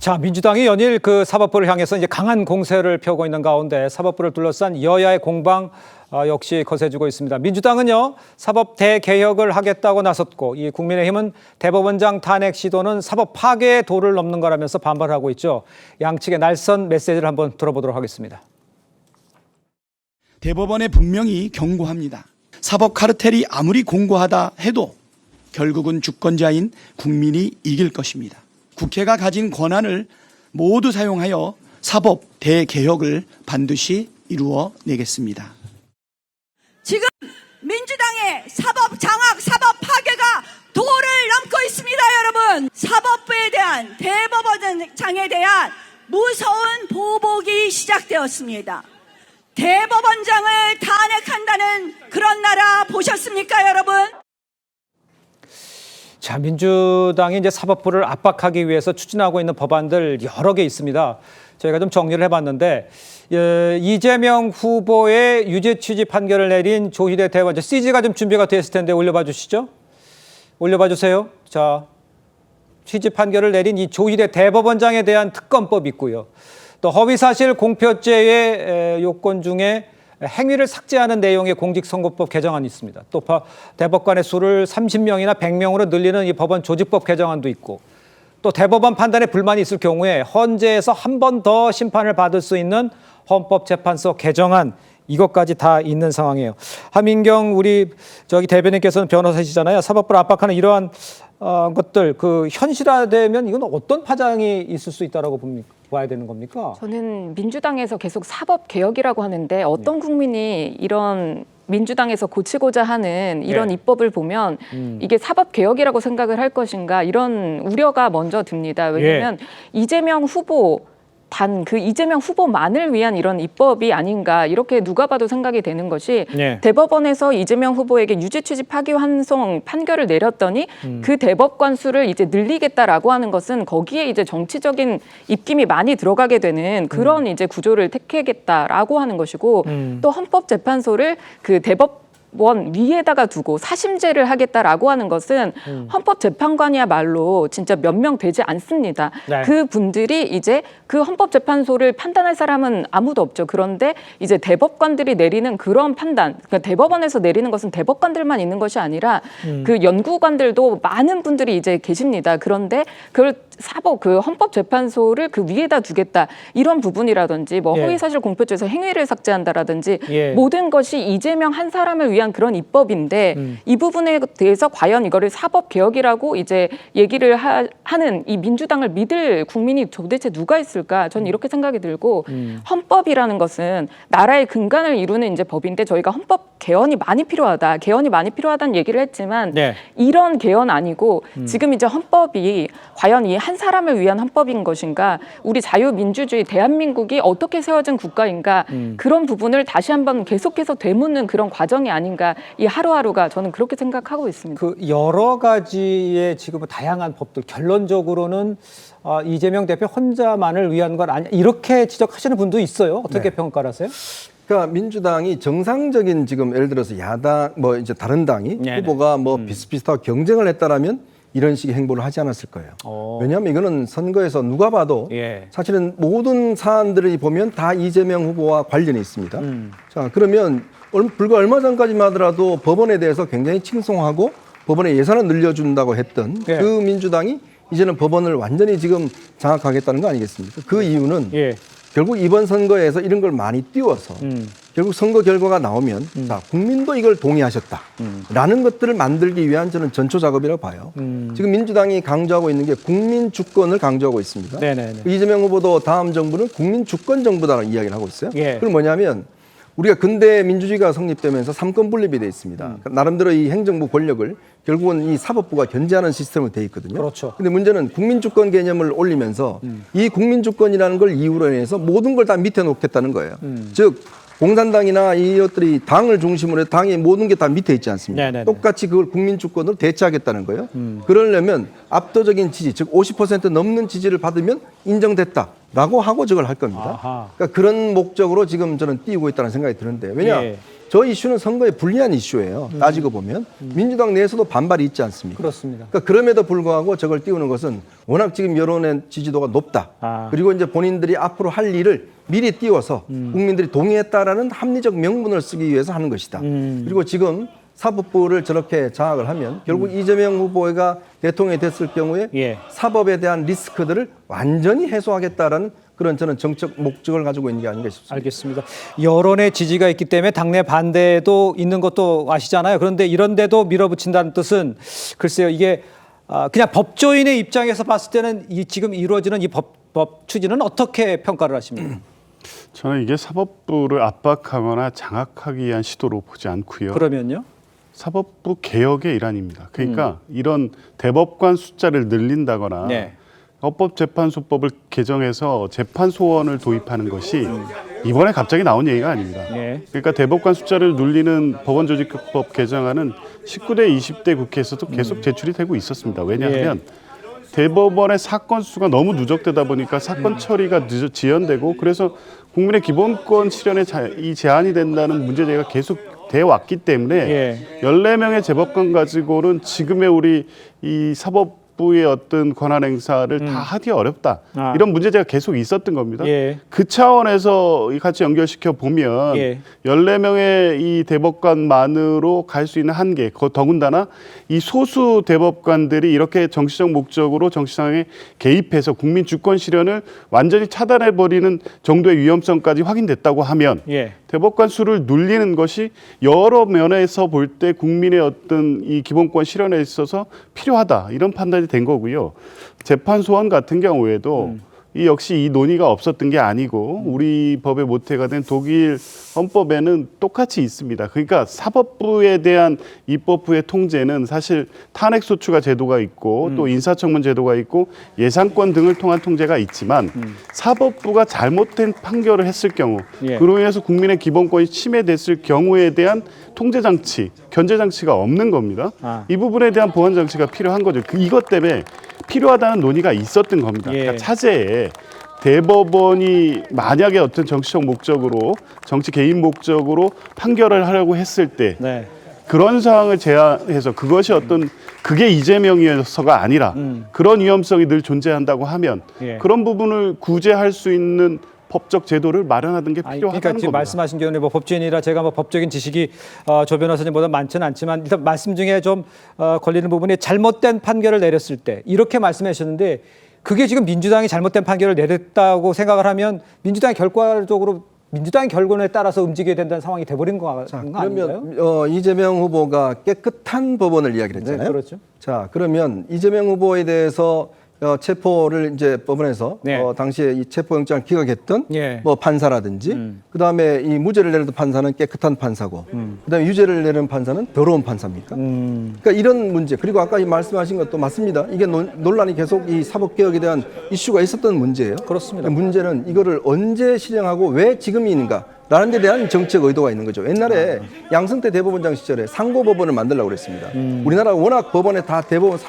자, 민주당이 연일 그 사법부를 향해서 이제 강한 공세를 펴고 있는 가운데 사법부를 둘러싼 여야의 공방 역시 거세지고 있습니다. 민주당은요, 사법 대개혁을 하겠다고 나섰고, 이 국민의힘은 대법원장 탄핵 시도는 사법 파괴의 도를 넘는 거라면서 반발하고 있죠. 양측의 날선 메시지를 한번 들어보도록 하겠습니다. 대법원에 분명히 경고합니다. 사법 카르텔이 아무리 공고하다 해도 결국은 주권자인 국민이 이길 것입니다. 국회가 가진 권한을 모두 사용하여 사법 대개혁을 반드시 이루어내겠습니다. 지금 민주당의 사법 장악, 사법 파괴가 도를 넘고 있습니다, 여러분. 사법부에 대한, 대법원장에 대한 무서운 보복이 시작되었습니다. 대법원장을 탄핵한다는 그런 나라 보셨습니까, 여러분? 자, 민주당이 이제 사법부를 압박하기 위해서 추진하고 있는 법안들 여러 개 있습니다. 저희가 좀 정리를 해봤는데, 이재명 후보의 유죄 취지 판결을 내린 조희대 대법원장, CG가 좀 준비가 됐을 텐데 올려봐 주시죠. 올려봐 주세요. 자, 취지 판결을 내린 이 조희대 대법원장에 대한 특검법이 있고요. 또 허위사실 공표죄의 요건 중에 행위를 삭제하는 내용의 공직선거법 개정안이 있습니다. 또 대법관의 수를 30명이나 100명으로 늘리는 이 법원 조직법 개정안도 있고, 또 대법원 판단에 불만이 있을 경우에 헌재에서 한 번 더 심판을 받을 수 있는 헌법재판소 개정안, 이것까지 다 있는 상황이에요. 하민경 우리 대변인께서는 변호사시잖아요. 사법부를 압박하는 이러한 것들 현실화되면 이건 어떤 파장이 있을 수 있다라고 봐야 되는 겁니까? 저는 민주당에서 계속 사법 개혁이라고 하는데 어떤 국민이 이런 민주당에서 고치고자 하는 이런 입법을 보면 이게 사법 개혁이라고 생각을 할 것인가, 이런 우려가 먼저 듭니다. 왜냐하면 이재명 후보 단 그 이재명 후보만을 위한 이런 입법이 아닌가, 이렇게 누가 봐도 생각이 되는 것이, 대법원에서 이재명 후보에게 유죄 취지 파기환송 판결을 내렸더니 그 대법관 수를 이제 늘리겠다라고 하는 것은 거기에 이제 정치적인 입김이 많이 들어가게 되는 그런 이제 구조를 택하겠다라고 하는 것이고, 또 헌법재판소를 그 대법원 위에다가 두고 사심제를 하겠다라고 하는 것은 헌법재판관이야말로 진짜 몇 명 되지 않습니다. 네. 그 분들이 이제 그 헌법재판소를 판단할 사람은 아무도 없죠. 그런데 이제 대법관들이 내리는 그런 판단, 그러니까 대법원에서 내리는 것은 대법관들만 있는 것이 아니라 그 연구관들도 많은 분들이 이제 계십니다. 그런데 그걸 그 헌법재판소를 그 위에다 두겠다, 이런 부분이라든지 허위사실 공표죄에서 행위를 삭제한다라든지 모든 것이 이재명 한 사람을 위한 그런 입법인데 이 부분에 대해서 과연 이거를 사법개혁이라고 이제 얘기를 하는 이 민주당을 믿을 국민이 도대체 누가 있을까? 저는 이렇게 생각이 들고, 헌법이라는 것은 나라의 근간을 이루는 이제 법인데, 저희가 헌법 개헌이 많이 필요하다는 얘기를 했지만 이런 개헌 아니고 지금 이제 헌법이 과연 이 한 사람을 위한 헌법인 것인가, 우리 자유민주주의 대한민국이 어떻게 세워진 국가인가, 그런 부분을 다시 한번 계속해서 되묻는 그런 과정이 아닌가, 이 하루하루가 저는 그렇게 생각하고 있습니다. 그 여러 가지의 지금 다양한 법들, 결론적으로는 이재명 대표 혼자만을 위한 건 아니야, 이렇게 지적하시는 분도 있어요. 어떻게 평가를 하세요? 그러니까 민주당이 정상적인 지금 예를 들어서 야당 이제 다른 당이 후보가 비슷비슷하게 경쟁을 했다라면 이런 식의 행보를 하지 않았을 거예요. 왜냐하면 이거는 선거에서 누가 봐도 사실은 모든 사안들을 보면 다 이재명 후보와 관련이 있습니다. 자, 그러면 불과 얼마 전까지만 하더라도 법원에 대해서 굉장히 칭송하고 법원의 예산을 늘려준다고 했던 그 민주당이 이제는 법원을 완전히 지금 장악하겠다는 거 아니겠습니까? 그 이유는 결국 이번 선거에서 이런 걸 많이 띄워서 결국 선거 결과가 나오면 자, 국민도 이걸 동의하셨다라는 것들을 만들기 위한 저는 전초 작업이라고 봐요. 지금 민주당이 강조하고 있는 게 국민 주권을 강조하고 있습니다. 이재명 후보도 다음 정부는 국민 주권 정부다라는 이야기를 하고 있어요. 그건 뭐냐면 우리가 근대 민주주의가 성립되면서 삼권 분립이 돼 있습니다. 나름대로 이 행정부 권력을 결국은 이 사법부가 견제하는 시스템으로 돼 있거든요. 그렇죠. 근데 문제는 국민주권 개념을 올리면서 이 국민주권이라는 걸 이유로 해서 모든 걸 다 밑에 놓겠다는 거예요. 즉 공산당이나 이것들이 당을 중심으로 해서 당의 모든 게 다 밑에 있지 않습니까? 똑같이 그걸 국민주권으로 대체하겠다는 거예요. 그러려면 압도적인 지지, 즉 50% 넘는 지지를 받으면 인정됐다라고 하고 저걸 할 겁니다. 그러니까 그런 목적으로 지금 저는 띄우고 있다는 생각이 드는데, 왜냐 저 이슈는 선거에 불리한 이슈예요. 따지고 보면 민주당 내에서도 반발이 있지 않습니까? 그렇습니다. 그러니까 그럼에도 불구하고 저걸 띄우는 것은 워낙 지금 여론의 지지도가 높다. 그리고 이제 본인들이 앞으로 할 일을 미리 띄워서 국민들이 동의했다라는 합리적 명분을 쓰기 위해서 하는 것이다. 그리고 지금 사법부를 저렇게 장악을 하면 결국 이재명 후보가 대통령이 됐을 경우에 예. 사법에 대한 리스크들을 완전히 해소하겠다라는 그런 저는 정책 목적을 가지고 있는 게 아닌가 싶습니다. 알겠습니다. 여론의 지지가 있기 때문에 당내 반대도 있는 것도 아시잖아요. 그런데 이런데도 밀어붙인다는 뜻은 글쎄요, 이게 그냥 법조인의 입장에서 봤을 때는 지금 이루어지는 이 법 추진은 어떻게 평가를 하십니까? 저는 이게 사법부를 압박하거나 장악하기 위한 시도로 보지 않고요. 그러면요? 사법부 개혁의 일환입니다. 그러니까 이런 대법관 숫자를 늘린다거나 네. 헌법재판소법을 개정해서 재판소원을 도입하는 것이 이번에 갑자기 나온 얘기가 아닙니다. 네. 그러니까 대법관 숫자를 늘리는 법원조직법 개정안은 19대, 20대 국회에서도 계속 제출이 되고 있었습니다. 왜냐하면 대법원의 사건 수가 너무 누적되다 보니까 사건 처리가 지연되고 그래서 국민의 기본권 실현에 이 제한이 된다는 문제제기가 계속 돼 왔기 때문에 14명의 재법관 가지고는 지금의 우리 이 사법부의 어떤 권한 행사를 다 하기 어렵다. 이런 문제제가 계속 있었던 겁니다. 그 차원에서 같이 연결시켜 보면 14명의 이 대법관만으로 갈 수 있는 한계, 더군다나 이 소수 대법관들이 이렇게 정치적 목적으로 정치상에 개입해서 국민 주권 실현을 완전히 차단해버리는 정도의 위험성까지 확인됐다고 하면 대법관 수를 늘리는 것이 여러 면에서 볼 때 국민의 어떤 이 기본권 실현에 있어서 필요하다 이런 판단이 된 거고요. 재판소원 같은 경우에도 이 역시 이 논의가 없었던 게 아니고 우리 법의 모태가 된 독일 헌법에는 똑같이 있습니다. 그러니까 사법부에 대한 입법부의 통제는 사실 탄핵소추가 제도가 있고 또 인사청문 제도가 있고 예산권 등을 통한 통제가 있지만 사법부가 잘못된 판결을 했을 경우 그로 인해서 국민의 기본권이 침해됐을 경우에 대한 통제장치, 견제장치가 없는 겁니다. 이 부분에 대한 보완장치가 필요한 거죠. 이것 때문에 필요하다는 논의가 있었던 겁니다. 그러니까 차제에 대법원이 만약에 어떤 정치적 목적으로 정치 개인 목적으로 판결을 하려고 했을 때 그런 상황을 제한해서 그것이 어떤 그게 이재명이어서가 아니라 그런 위험성이 늘 존재한다고 하면 그런 부분을 구제할 수 있는 법적 제도를 마련하는 게 필요하다는 그러니까 지금 겁니다. 말씀하신 경우는 뭐 법조인이라 제가 뭐 법적인 지식이 조 변호사님보다 많지는 않지만 일단 말씀 중에 좀 걸리는 부분이 잘못된 판결을 내렸을 때 이렇게 말씀하셨는데 그게 지금 민주당이 잘못된 판결을 내렸다고 생각을 하면 민주당이 결과적으로 민주당의 결론에 따라서 움직여야 된다는 상황이 돼버린 거 아닌가요? 그러면 이재명 후보가 깨끗한 법원을 이야기를 했잖아요. 네, 그렇죠. 자, 그러면 이재명 후보에 대해서 체포를 이제 법원에서 당시에 이 체포영장을 기각했던 뭐 판사라든지 그다음에 이 무죄를 내리던 판사는 깨끗한 판사고 그다음에 유죄를 내리는 판사는 더러운 판사입니까? 그러니까 이런 문제 그리고 아까 이 말씀하신 것도 맞습니다. 이게 논란이 계속 이 사법개혁에 대한 이슈가 있었던 문제예요. 그렇습니다. 문제는 이거를 언제 실행하고 왜 지금인가? 라는 데 대한 정책 의도가 있는 거죠. 옛날에 양승태 대법원장 시절에 상고법원을 만들려고 그랬습니다. 우리나라 워낙 법원에 다 대법원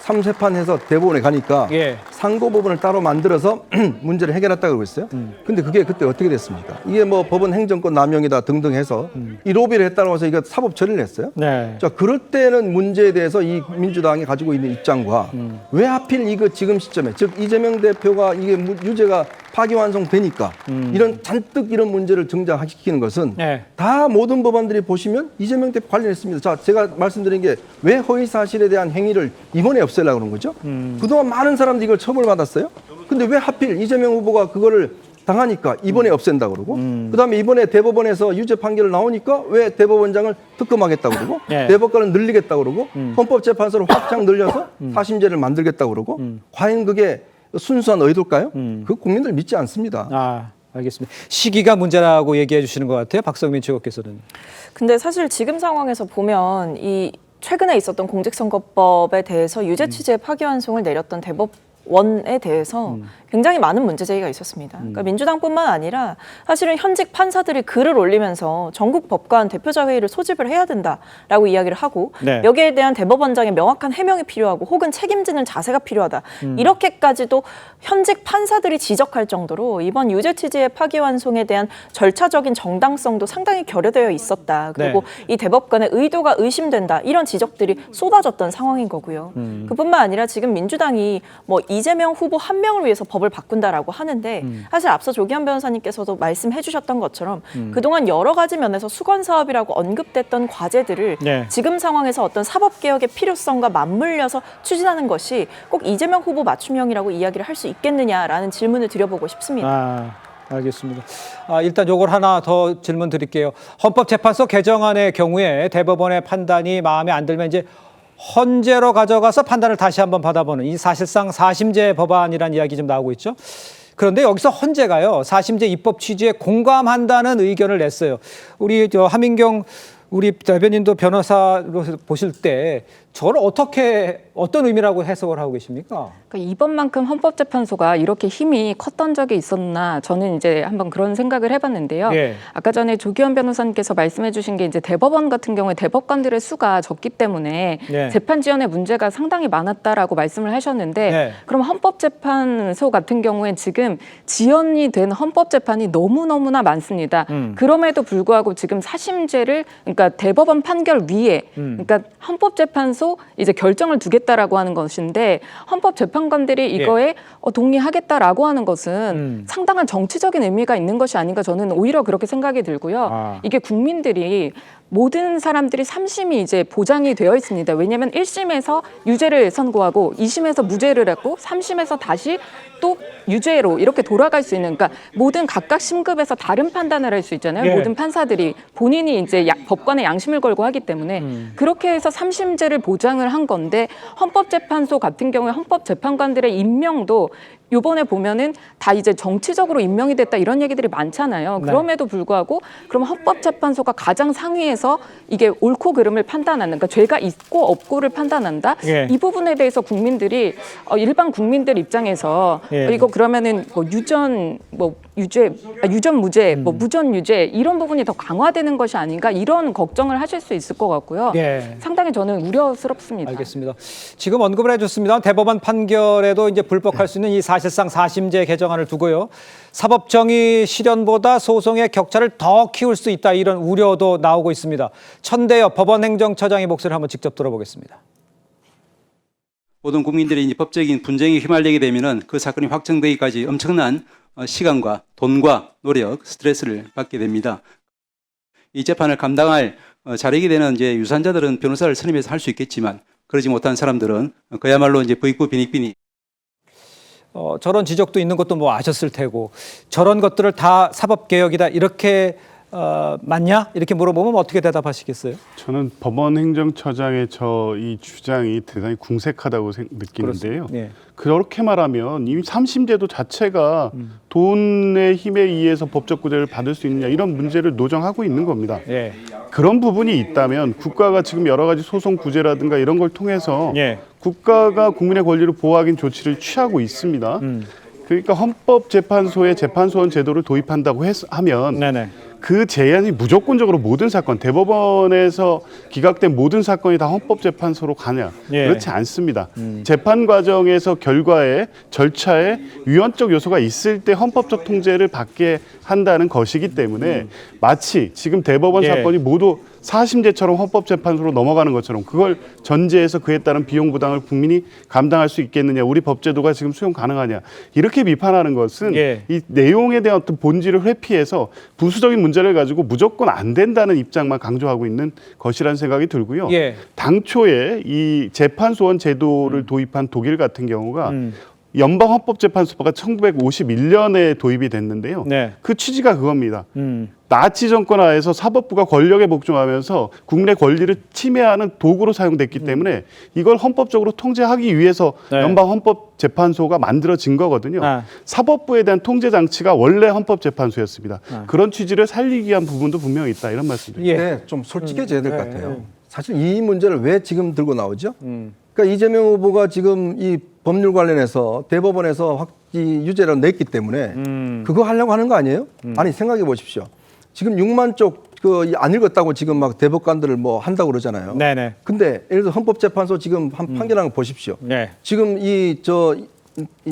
삼세판해서 대법원에 가니까 상고법원을 따로 만들어서 문제를 해결했다고 그러고 있어요. 근데 그게 그때 어떻게 됐습니까? 이게 뭐 법원 행정권 남용이다 등등 해서 이 로비를 했다고 해서 이거 사법 처리를 했어요. 자, 그럴 때는 문제에 대해서 이 민주당이 가지고 있는 입장과 왜 하필 이거 지금 시점에 즉 이재명 대표가 이게 유죄가 파기환송되니까 이런 잔뜩 이런 문제를 등장시키는 것은 다 모든 법안들이 보시면 이재명 대표 관련했습니다. 자, 제가 말씀드린 게 왜 허위 사실에 대한 행위를 이번에 없애려고 그런 거죠? 그동안 많은 사람들이 이걸 처벌받았어요. 근데 왜 하필 이재명 후보가 그거를 당하니까 이번에 없앤다 그러고 그다음에 이번에 대법원에서 유죄 판결을 나오니까 왜 대법원장을 특검하겠다 그러고 대법관을 늘리겠다 그러고 헌법재판소를 확장 늘려서 사심제를 만들겠다 그러고 과연 그게 순수한 의도일까요? 그 국민들 믿지 않습니다. 알겠습니다. 시기가 문제라고 얘기해 주시는 것 같아요. 박성민 최고께서는. 근데 사실 지금 상황에서 보면 이 최근에 있었던 공직선거법에 대해서 유죄 취지의 파기환송을 내렸던 원에 대해서 굉장히 많은 문제 제기가 있었습니다. 그러니까 민주당뿐만 아니라 사실은 현직 판사들이 글을 올리면서 전국 법관 대표자 회의를 소집을 해야 된다라고 이야기를 하고 네. 여기에 대한 대법원장의 명확한 해명이 필요하고 혹은 책임지는 자세가 필요하다. 이렇게까지도 현직 판사들이 지적할 정도로 이번 유죄 취지의 파기환송에 대한 절차적인 정당성도 상당히 결여되어 있었다. 그리고 이 대법관의 의도가 의심된다. 이런 지적들이 쏟아졌던 상황인 거고요. 그뿐만 아니라 지금 민주당이 뭐 이재명 후보 한 명을 위해서 법을 바꾼다라고 하는데 사실 앞서 조기현 변호사님께서도 말씀해 주셨던 것처럼 그동안 여러 가지 면에서 수건 사업이라고 언급됐던 과제들을 네. 지금 상황에서 어떤 사법개혁의 필요성과 맞물려서 추진하는 것이 꼭 이재명 후보 맞춤형이라고 이야기를 할 수 있겠느냐라는 질문을 드려보고 싶습니다. 아, 알겠습니다. 일단 요걸 하나 더 질문 드릴게요. 헌법재판소 개정안의 경우에 대법원의 판단이 마음에 안 들면 이제 헌재로 가져가서 판단을 다시 한번 받아보는 이 사실상 사심제 법안이라는 이야기 좀 나오고 있죠. 그런데 여기서 헌재가요, 사심제 입법 취지에 공감한다는 의견을 냈어요. 우리 하민경 우리 대변인도 변호사로 보실 때 저를 어떤 의미라고 해석을 하고 계십니까? 그러니까 이번만큼 헌법재판소가 이렇게 힘이 컸던 적이 있었나 저는 이제 한번 그런 생각을 해봤는데요. 예. 아까 전에 조기현 변호사님께서 말씀해주신 게 이제 대법원 같은 경우에 대법관들의 수가 적기 때문에 예. 재판 지연의 문제가 상당히 많았다라고 말씀을 하셨는데 예. 그럼 헌법재판소 같은 경우에 지금 지연이 된 헌법재판이 너무너무나 많습니다. 그럼에도 불구하고 지금 사심제를 그러니까 대법원 판결 위에 그러니까 헌법재판소 이제 결정을 두겠다라고 하는 것인데 헌법재판관들이 이거에 동의하겠다라고 하는 것은 상당한 정치적인 의미가 있는 것이 아닌가 저는 오히려 그렇게 생각이 들고요. 이게 국민들이 모든 사람들이 3심이 이제 보장이 되어 있습니다. 왜냐하면 1심에서 유죄를 선고하고 2심에서 무죄를 했고 3심에서 다시 또 유죄로 이렇게 돌아갈 수 있는 그러니까 모든 각각 심급에서 다른 판단을 할 수 있잖아요. 예. 모든 판사들이 본인이 이제 법관의 양심을 걸고 하기 때문에 그렇게 해서 3심제를 보장을 한 건데 헌법재판소 같은 경우에 헌법재판관들의 임명도 요번에 보면은 다 이제 정치적으로 임명이 됐다 이런 얘기들이 많잖아요. 그럼에도 불구하고 그럼 헌법재판소가 가장 상위에서 이게 옳고 그름을 판단하는 그러니까 죄가 있고 없고를 판단한다. 예. 이 부분에 대해서 국민들이 일반 국민들 입장에서 이거 그러면은 뭐 유전 뭐 유죄 유전 무죄 뭐 무전 유죄 이런 부분이 더 강화되는 것이 아닌가 이런 걱정을 하실 수 있을 것 같고요. 예. 상당히 저는 우려스럽습니다. 알겠습니다. 지금 언급을 해줬습니다. 대법원 판결에도 이제 불복할 수 있는 이 사실상 사심제 개정안을 두고요. 사법정의 실현보다 소송의 격차를 더 키울 수 있다 이런 우려도 나오고 있습니다. 천대엽 법원행정처장의 목소리를 한번 직접 들어보겠습니다. 모든 국민들이 이제 법적인 분쟁에 휘말리게 되면은 그 사건이 확정되기까지 엄청난 시간과 돈과 노력, 스트레스를 받게 됩니다. 이 재판을 감당할 자력이 되는 이제 유산자들은 변호사를 선임해서 할 수 있겠지만 그러지 못한 사람들은 그야말로 이제 부익부 빈익빈이 저런 지적도 있는 것도 뭐 아셨을 테고 저런 것들을 다 사법개혁이다 이렇게 맞냐? 이렇게 물어보면 어떻게 대답하시겠어요? 저는 법원행정처장의 이 주장이 대단히 궁색하다고 느끼는데요. 예. 그렇게 말하면 이미 3심제도 자체가 돈의 힘에 의해서 법적 구제를 받을 수 있느냐 이런 문제를 노정하고 있는 겁니다. 예. 그런 부분이 있다면 국가가 지금 여러 가지 소송 구제라든가 이런 걸 통해서 예. 국가가 국민의 권리를 보호하기 조치를 취하고 있습니다. 그러니까 헌법재판소에 재판소원 제도를 도입한다고 하면 네네. 그 제한이 무조건적으로 모든 사건, 대법원에서 기각된 모든 사건이 다 헌법재판소로 가냐? 예. 그렇지 않습니다. 재판 과정에서 결과에 절차에 위헌적 요소가 있을 때 헌법적 통제를 받게 한다는 것이기 때문에 마치 지금 대법원 예. 사건이 모두 사심제처럼 헌법재판소로 넘어가는 것처럼 그걸 전제해서 그에 따른 비용 부담을 국민이 감당할 수 있겠느냐, 우리 법제도가 지금 수용 가능하냐 이렇게 비판하는 것은 예. 이 내용에 대한 어떤 본질을 회피해서 부수적인 문제를 가지고 무조건 안 된다는 입장만 강조하고 있는 것이라는 생각이 들고요. 예. 당초에 이 재판소원 제도를 도입한 독일 같은 경우가 연방헌법재판소가 1951년에 도입이 됐는데요. 네. 그 취지가 그겁니다. 나치 정권 하에서 사법부가 권력에 복종하면서 국민의 권리를 침해하는 도구로 사용됐기 때문에 이걸 헌법적으로 통제하기 위해서 네. 연방헌법재판소가 만들어진 거거든요. 아. 사법부에 대한 통제 장치가 원래 헌법재판소였습니다. 그런 취지를 살리기 위한 부분도 분명히 있다 이런 말씀드립니다. 예. 네, 좀 솔직해져야 될 것 같아요. 사실 이 문제를 왜 지금 들고 나오죠? 그러니까 이재명 후보가 지금 이 법률 관련해서 대법원에서 확지 유죄를 냈기 때문에 그거 하려고 하는 거 아니에요? 아니 생각해 보십시오. 지금 6만 쪽 그 안 읽었다고 지금 막 대법관들을 뭐 한다고 그러잖아요. 네네. 근데 예를 들어 헌법재판소 지금 한 판결한 거 보십시오. 네. 지금 이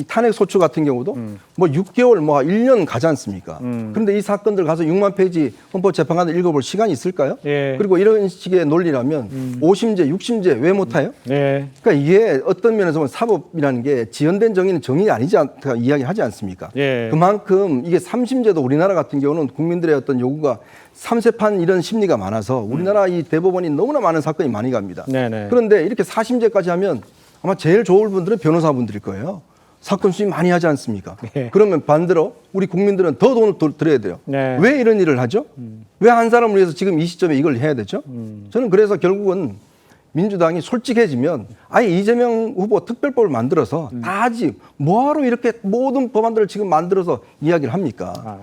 탄핵 소추 같은 경우도 뭐 6개월 뭐 1년 가지 않습니까? 그런데 이 사건들 가서 6만 페이지 헌법재판관을 읽어볼 시간이 있을까요? 예. 그리고 이런 식의 논리라면 5심제, 6심제 왜 못해요? 네. 그러니까 이게 어떤 면에서 보면 사법이라는 게 지연된 정의는 정의 아니지 않다 이야기하지 않습니까? 예. 그만큼 이게 3심제도 우리나라 같은 경우는 국민들의 어떤 요구가 3세판 이런 심리가 많아서 우리나라 이 대법원이 너무나 많은 사건이 많이 갑니다. 네네. 그런데 이렇게 4심제까지 하면 아마 제일 좋을 분들은 변호사분들일 거예요. 사건 수임 많이 하지 않습니까? 네. 그러면 반대로 우리 국민들은 더 돈을 들여야 돼요. 네. 왜 이런 일을 하죠? 왜 한 사람을 위해서 지금 이 시점에 이걸 해야 되죠? 저는 그래서 결국은 민주당이 솔직해지면 아예 이재명 후보 특별법을 만들어서 다 하지 뭐하러 이렇게 모든 법안들을 지금 만들어서 이야기를 합니까? 아.